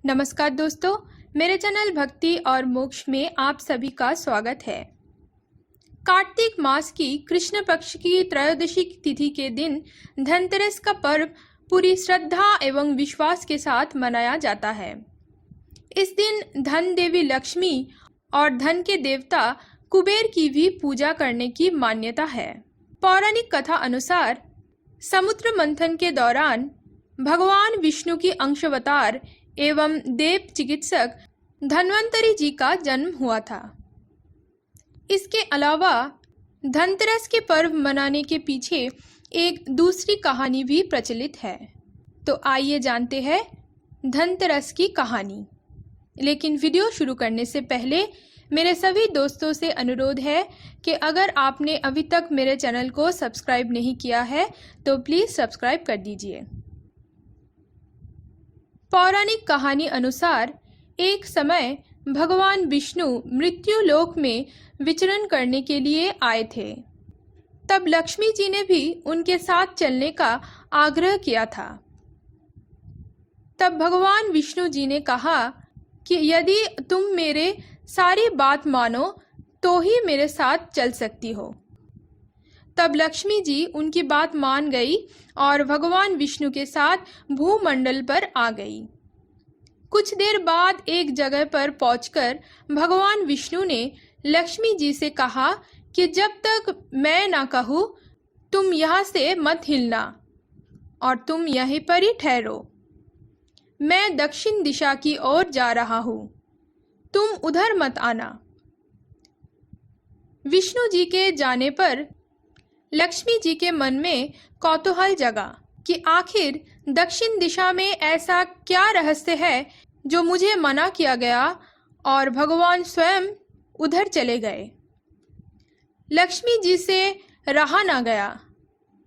नमस्कार दोस्तों, मेरे चैनल भक्ति और मोक्ष में आप सभी का स्वागत है। कार्तिक मास की कृष्ण पक्ष की त्रयोदशी तिथि के दिन धनतेरस का पर्व पूरी श्रद्धा एवं विश्वास के साथ मनाया जाता है। इस दिन धन देवी लक्ष्मी और धन के देवता कुबेर की भी पूजा करने की मान्यता है। पौराणिक कथा अनुसार समुद्र मंथन के दौरान भगवान विष्णु की अंशावतार एवं देव चिकित्सक धन्वंतरी जी का जन्म हुआ था। इसके अलावा धनतेरस के पर्व मनाने के पीछे एक दूसरी कहानी भी प्रचलित है। तो आइए जानते हैं धनतेरस की कहानी। लेकिन वीडियो शुरू करने से पहले मेरे सभी दोस्तों से अनुरोध है कि अगर आपने अभी तक मेरे चैनल को सब्सक्राइब नहीं किया है तो प्लीज़ सब्सक्राइब कर दीजिए। पौराणिक कहानी अनुसार एक समय भगवान विष्णु मृत्यु लोक में विचरण करने के लिए आए थे। तब लक्ष्मी जी ने भी उनके साथ चलने का आग्रह किया था। तब भगवान विष्णु जी ने कहा कि यदि तुम मेरे सारी बात मानो तो ही मेरे साथ चल सकती हो। तब लक्ष्मी जी उनकी बात मान गई और भगवान विष्णु के साथ भूमंडल पर आ गई। कुछ देर बाद एक जगह पर पहुंचकर भगवान विष्णु ने लक्ष्मी जी से कहा कि जब तक मैं ना कहूँ तुम यहाँ से मत हिलना और तुम यहीं पर ही ठहरो। मैं दक्षिण दिशा की ओर जा रहा हूँ, तुम उधर मत आना। विष्णु जी के जाने पर लक्ष्मी जी के मन में कौतूहल जगा कि आखिर दक्षिण दिशा में ऐसा क्या रहस्य है जो मुझे मना किया गया, और भगवान स्वयं उधर चले गए। लक्ष्मी जी से रहा ना गया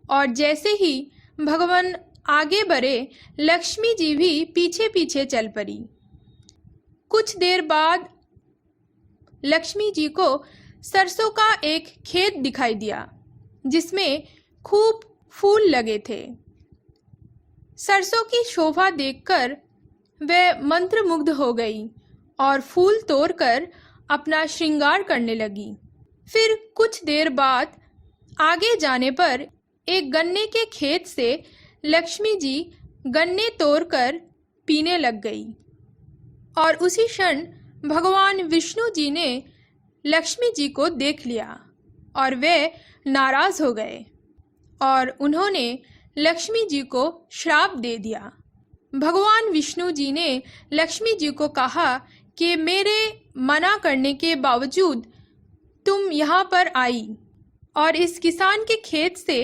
और जैसे ही भगवान आगे बढ़े लक्ष्मी जी भी पीछे पीछे चल पड़ी। कुछ देर बाद लक्ष्मी जी को सरसों का एक खेत दिखाई दिया जिसमें खूब फूल लगे थे। सरसों की शोभा देखकर वह मंत्रमुग्ध हो गई और फूल तोड़कर अपना श्रृंगार करने लगी। फिर कुछ देर बाद आगे जाने पर एक गन्ने के खेत से लक्ष्मी जी गन्ने तोड़कर पीने लग गई और उसी क्षण भगवान विष्णु जी ने लक्ष्मी जी को देख लिया और वे नाराज हो गए और उन्होंने लक्ष्मी जी को श्राप दे दिया। भगवान विष्णु जी ने लक्ष्मी जी को कहा कि मेरे मना करने के बावजूद तुम यहाँ पर आई और इस किसान के खेत से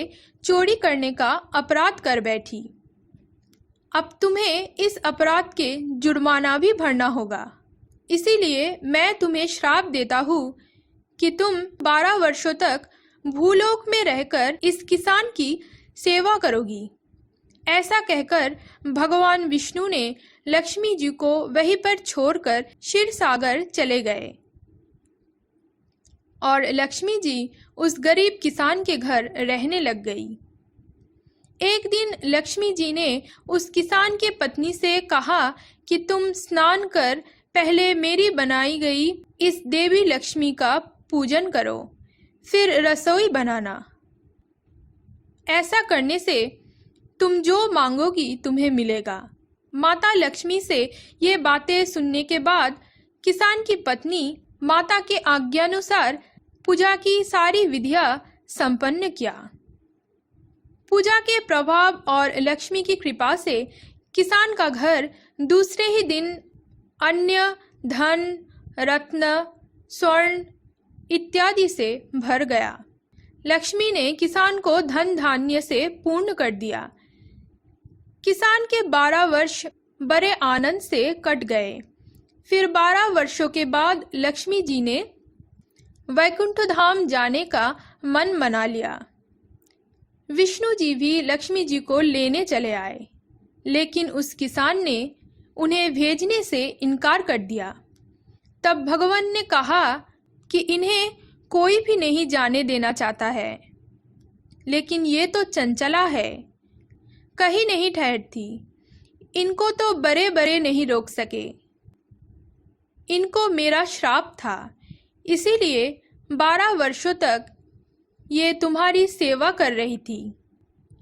चोरी करने का अपराध कर बैठी। अब तुम्हें इस अपराध के जुर्माना भी भरना होगा। इसीलिए मैं तुम्हें श्राप देता हूँ कि तुम 12 वर्षों तक भूलोक में रहकर इस किसान की सेवा करोगी। ऐसा कहकर भगवान विष्णु ने लक्ष्मी जी को वहीं पर छोड़कर क्षीर सागर चले गए और लक्ष्मी जी उस गरीब किसान के घर रहने लग गई। एक दिन लक्ष्मी जी ने उस किसान के पत्नी से कहा कि तुम स्नान कर पहले मेरी बनाई गई इस देवी लक्ष्मी का पूजन करो, फिर रसोई बनाना। ऐसा करने से तुम जो मांगोगी तुम्हें मिलेगा। माता लक्ष्मी से ये बातें सुनने के बाद किसान की पत्नी माता के आज्ञानुसार पूजा की सारी विधियां संपन्न किया। पूजा के प्रभाव और लक्ष्मी की कृपा से किसान का घर दूसरे ही दिन अन्य धन, रत्न, स्वर्ण इत्यादि से भर गया। लक्ष्मी ने किसान को धन धान्य से पूर्ण कर दिया। किसान के 12 वर्ष बड़े आनंद से कट गए। फिर 12 वर्षों के बाद लक्ष्मी जी ने वैकुंठ धाम जाने का मन मना लिया। विष्णु जी भी लक्ष्मी जी को लेने चले आए, लेकिन उस किसान ने उन्हें भेजने से इनकार कर दिया। तब भगवान ने कहा कि इन्हें कोई भी नहीं जाने देना चाहता है, लेकिन ये तो चंचला है, कहीं नहीं ठहरती। इनको तो बड़े बड़े नहीं रोक सके। इनको मेरा श्राप था, इसीलिए 12 वर्षों तक ये तुम्हारी सेवा कर रही थी।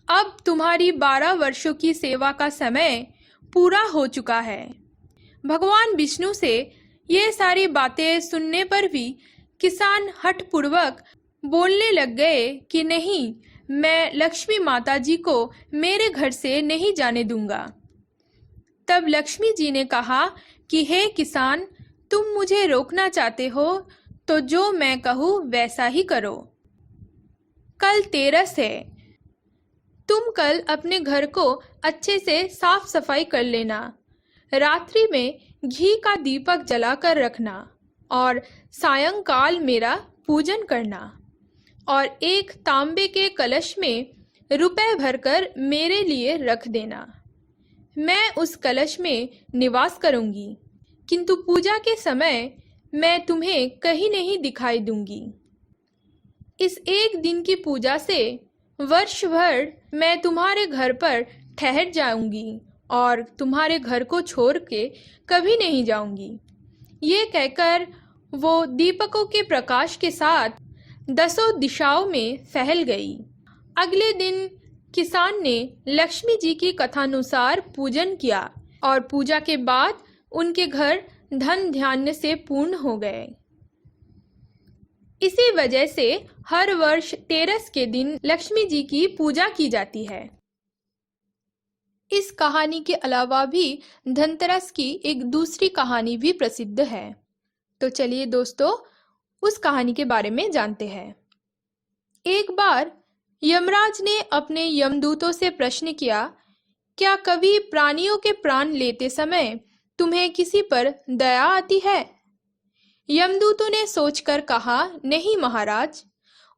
अब तुम्हारी 12 वर्षों की सेवा का समय पूरा हो चुका है। भगवान विष्णु से ये सारी बातें सुनने पर भी किसान हठपूर्वक बोलने लग गए कि नहीं, मैं लक्ष्मी माता जी को मेरे घर से नहीं जाने दूंगा। तब लक्ष्मी जी ने कहा कि हे किसान, तुम मुझे रोकना चाहते हो तो जो मैं कहूँ वैसा ही करो। कल तेरस है, तुम कल अपने घर को अच्छे से साफ सफाई कर लेना। रात्रि में घी का दीपक जलाकर रखना और सायंकाल मेरा पूजन करना और एक तांबे के कलश में रुपए भरकर मेरे लिए रख देना। मैं उस कलश में निवास करूंगी, किंतु पूजा के समय मैं तुम्हें कहीं नहीं दिखाई दूंगी। इस एक दिन की पूजा से वर्ष भर मैं तुम्हारे घर पर ठहर जाऊंगी और तुम्हारे घर को छोड़ के कभी नहीं जाऊंगी। ये कहकर वो दीपकों के प्रकाश के साथ 10 दिशाओं में फैल गई। अगले दिन किसान ने लक्ष्मी जी की कथानुसार पूजन किया और पूजा के बाद उनके घर धन धान्य से पूर्ण हो गए। इसी वजह से हर वर्ष तेरस के दिन लक्ष्मी जी की पूजा की जाती है। इस कहानी के अलावा भी धनतेरस की एक दूसरी कहानी भी प्रसिद्ध है। तो चलिए दोस्तों, उस कहानी के बारे में जानते हैं। एक बार यमराज ने अपने यमदूतों से प्रश्न किया, क्या कभी प्राणियों के प्राण लेते समय तुम्हें किसी पर दया आती है? यमदूतों ने सोचकर कहा, नहीं महाराज,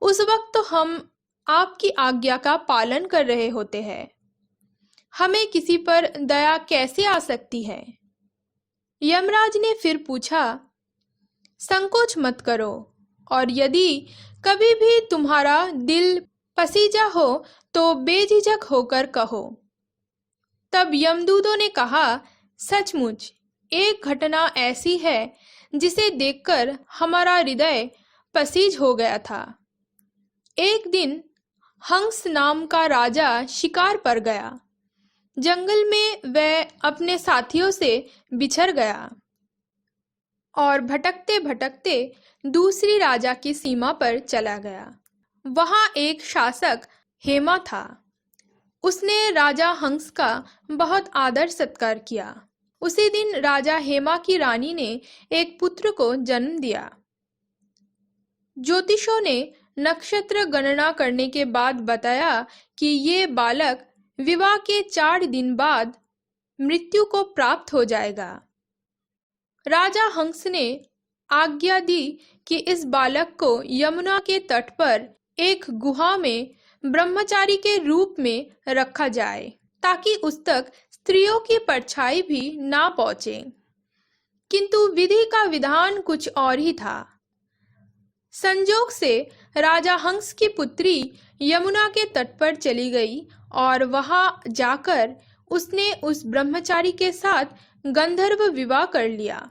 उस वक्त तो हम आपकी आज्ञा का पालन कर रहे होते हैं, हमें किसी पर दया कैसे आ सकती है? यमराज ने फिर पूछा, संकोच मत करो और यदि कभी भी तुम्हारा दिल पसीजा हो तो बेझिझक होकर कहो। तब यमदूतों ने कहा, सचमुच एक घटना ऐसी है जिसे देखकर हमारा हृदय पसीज हो गया था। एक दिन हंस नाम का राजा शिकार पर गया। जंगल में वह अपने साथियों से बिछड़ गया और भटकते भटकते दूसरी राजा की सीमा पर चला गया। वहां एक शासक हेमा था। उसने राजा हंस का बहुत आदर सत्कार किया। उसी दिन राजा हेमा की रानी ने एक पुत्र को जन्म दिया। ज्योतिषों ने नक्षत्र गणना करने के बाद बताया कि ये बालक विवाह के 4 दिन बाद मृत्यु को प्राप्त हो जाएगा। राजा हंस ने आज्ञा दी कि इस बालक को यमुना के तट पर एक गुहा में ब्रह्मचारी के रूप में रखा जाए, ताकि उस तक स्त्रियों की परछाई भी ना पहुंचे। किंतु विधि का विधान कुछ और ही था। संजोग से राजा हंस की पुत्री यमुना के तट पर चली गई और वहां जाकर उसने उस ब्रह्मचारी के साथ गंधर्व विवाह कर लिया।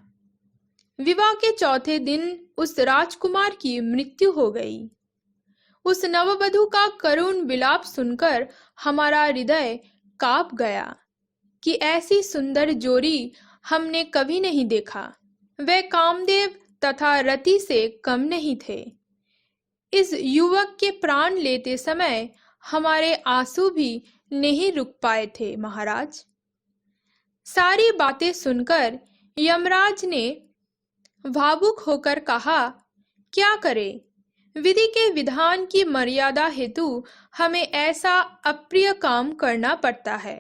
विवाह के चौथे दिन उस राजकुमार की मृत्यु हो गई। उस नववधू का करुण विलाप सुनकर हमारा हृदय कांप गया कि ऐसी सुंदर जोड़ी हमने कभी नहीं देखा। वे कामदेव तथा रति से कम नहीं थे। इस युवक के प्राण लेते समय हमारे आंसू भी नहीं रुक पाए थे महाराज। सारी बातें सुनकर यमराज ने भावुक होकर कहा, क्या करें? विधि के विधान की मर्यादा हेतु हमें ऐसा अप्रिय काम करना पड़ता है।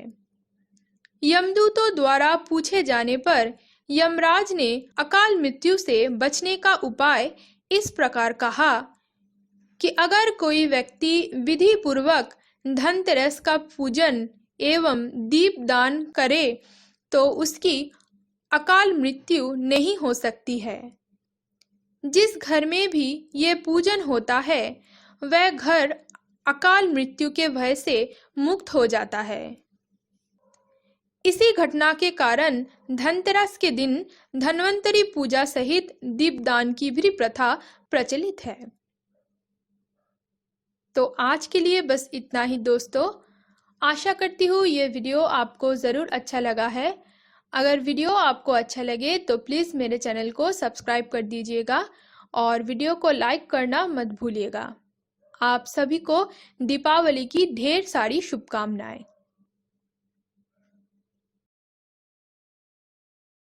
यमदूतों द्वारा पूछे जाने पर यमराज ने अकाल मृत्यु से बचने का उपाय इस प्रकार कहा कि अगर कोई व्यक्ति विधि पूर्वक धनतेरस का पूजन एवं दीपदान करे तो उसकी अकाल मृत्यु नहीं हो सकती है। जिस घर में भी ये पूजन होता है वह घर अकाल मृत्यु के भय से मुक्त हो जाता है। इसी घटना के कारण धनतेरस के दिन धन्वंतरी पूजा सहित दीपदान की भी प्रथा प्रचलित है। तो आज के लिए बस इतना ही दोस्तों। आशा करती हूँ ये वीडियो आपको ज़रूर अच्छा लगा है। अगर वीडियो आपको अच्छा लगे तो प्लीज़ मेरे चैनल को सब्सक्राइब कर दीजिएगा और वीडियो को लाइक करना मत भूलिएगा। आप सभी को दीपावली की ढेर सारी शुभकामनाएं।